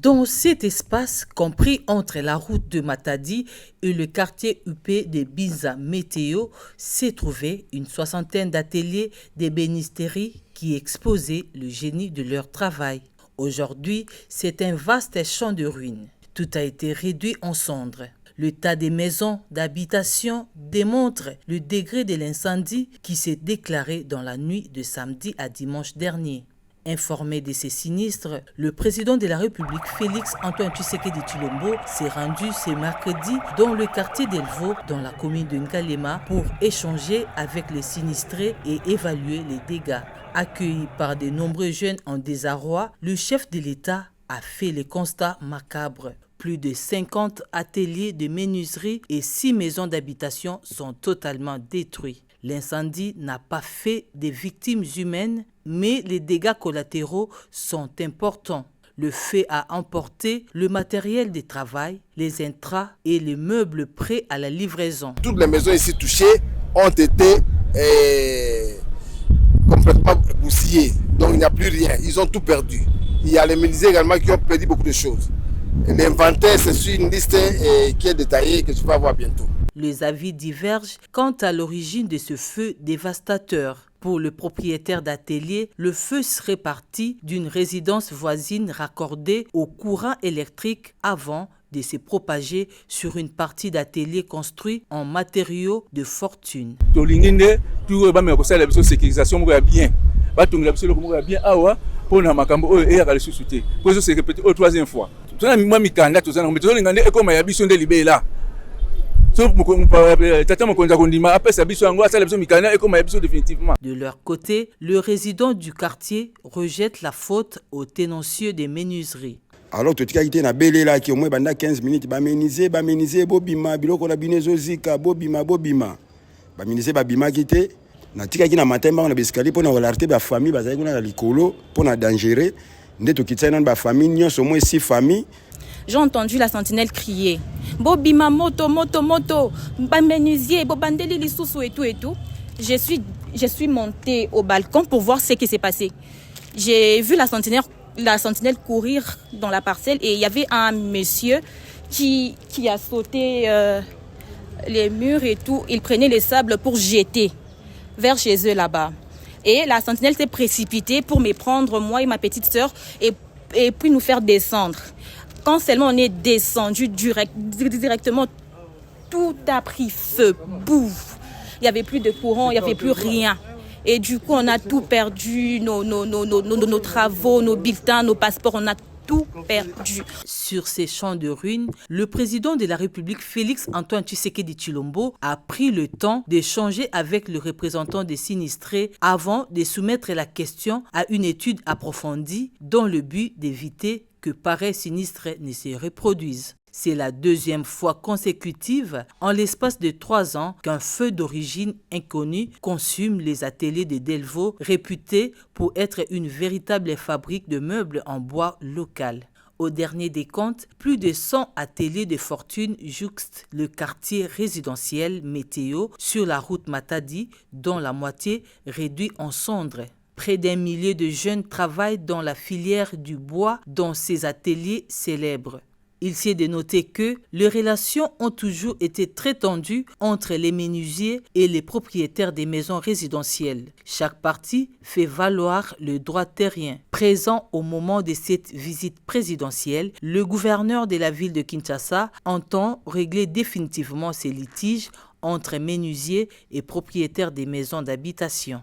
Dans cet espace, compris entre la route de Matadi et le quartier huppé de Binza Météo, s'est trouvé une soixantaine d'ateliers d'ébénisterie qui exposaient le génie de leur travail. Aujourd'hui, c'est un vaste champ de ruines. Tout a été réduit en cendres. Le tas des maisons d'habitation démontre le degré de l'incendie qui s'est déclaré dans la nuit de samedi à dimanche dernier. Informé de ces sinistres, le président de la République, Félix Antoine Tshisekedi Tshilombo, s'est rendu ce mercredi dans le quartier d'Elvo, dans la commune de Ngalema, pour échanger avec les sinistrés et évaluer les dégâts. Accueilli par de nombreux jeunes en désarroi, le chef de l'État a fait les constats macabres. Plus de 50 ateliers de menuiserie et 6 maisons d'habitation sont totalement détruits. L'incendie n'a pas fait de victimes humaines, mais les dégâts collatéraux sont importants. Le feu a emporté le matériel de travail, les intrants et les meubles prêts à la livraison. Toutes les maisons ici touchées ont été complètement bousillées, donc il n'y a plus rien, ils ont tout perdu. Il y a les menuisiers également qui ont perdu beaucoup de choses. L'inventaire, c'est sur une liste qui est détaillée que tu vas voir bientôt. Les avis divergent quant à l'origine de ce feu dévastateur. Pour le propriétaire d'atelier, le feu serait parti d'une résidence voisine raccordée au courant électrique avant de se propager sur une partie d'atelier construit en matériaux de fortune. Pour na makambo oyo eyaka lisusu pour se répéter au troisième fois tona mimwa mikanda tozana ngombe tozana ngande ekoma ya biso nde libela so tata mokonza kondima apesa biso yango asala biso mikanda ekoma ya biso définitivement. De leur côté, le résident du quartier rejette la faute aux tenancieux des menuiseries. Alors totikaki te na belela ki au moins banda 15 minutes bamenize bobima biloko na binezo zika bobima bamenize babima kite natikaki na matin ba na beskali pona olarté ba famille bazali kuna na likolo pona dangereux nde tokitsana ba famille nyonso moins 6 familles. J'ai entendu la sentinelle crier bobima moto ba menuisier bobandeli lisusu et tout. Je suis montée au balcon pour voir ce qui s'est passé. J'ai vu la sentinelle courir dans la parcelle et il y avait un monsieur qui a sauté les murs et tout, il prenait les sables pour jeter vers chez eux là-bas. Et la sentinelle s'est précipitée pour me prendre, moi et ma petite sœur, et puis nous faire descendre. Quand seulement on est descendu directement, tout a pris feu, bouf. Il n'y avait plus de courant, il n'y avait plus rien. Et du coup, on a tout perdu, nos travaux, nos bulletins, nos passeports, on a tout perdu. Sur ces champs de ruines, le président de la République, Félix Antoine Tshisekedi Tshilombo, a pris le temps d'échanger avec le représentant des sinistrés avant de soumettre la question à une étude approfondie dans le but d'éviter que pareils sinistres ne se reproduisent. C'est la deuxième fois consécutive, en l'espace de 3 ans, qu'un feu d'origine inconnue consume les ateliers de Delvaux, réputés pour être une véritable fabrique de meubles en bois local. Au dernier des comptes, plus de 100 ateliers de fortune jouxtent le quartier résidentiel Météo sur la route Matadi, dont la moitié réduit en cendres. Près d'1 millier de jeunes travaillent dans la filière du bois dans ces ateliers célèbres. Il s'est de noter que les relations ont toujours été très tendues entre les menuisiers et les propriétaires des maisons résidentielles. Chaque partie fait valoir le droit terrien. Présent au moment de cette visite présidentielle, le gouverneur de la ville de Kinshasa entend régler définitivement ces litiges entre menuisiers et propriétaires des maisons d'habitation.